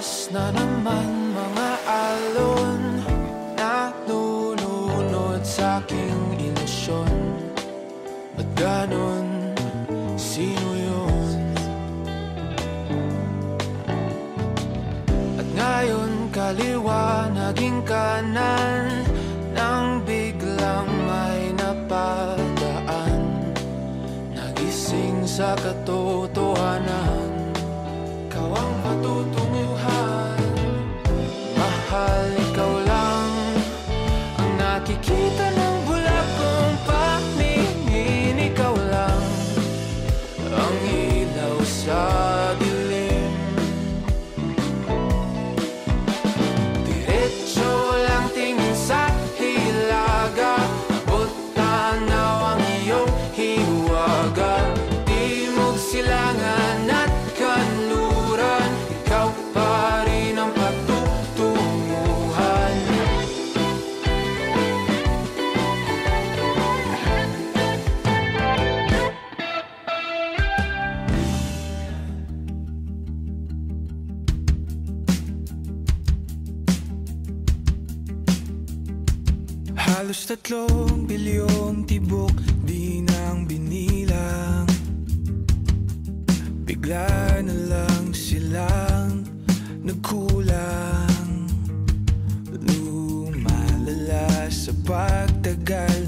Bukas na naman mga alon na nununod sa aking ilusyon. Ba't ganon? Sino yun? At ngayon kaliwa naging kanan nang biglang may napadaan. Nagising sa katotohanan, ikaw ang patutunguhan. Mahal, ikaw lang ang nakikita ng bulag kong paningin. Ikaw lang ang ilaw sa dilim. Diretso lang tingin sa hilaga, abot tanaw ang iyong hiwaga. Timog silangan at kanluran, ikaw pa rin ang patutunguhan. Halos 3 bilyong tibok di nang binilang. Bigla na lang silang nagkulang. Lumalala sa pagtagal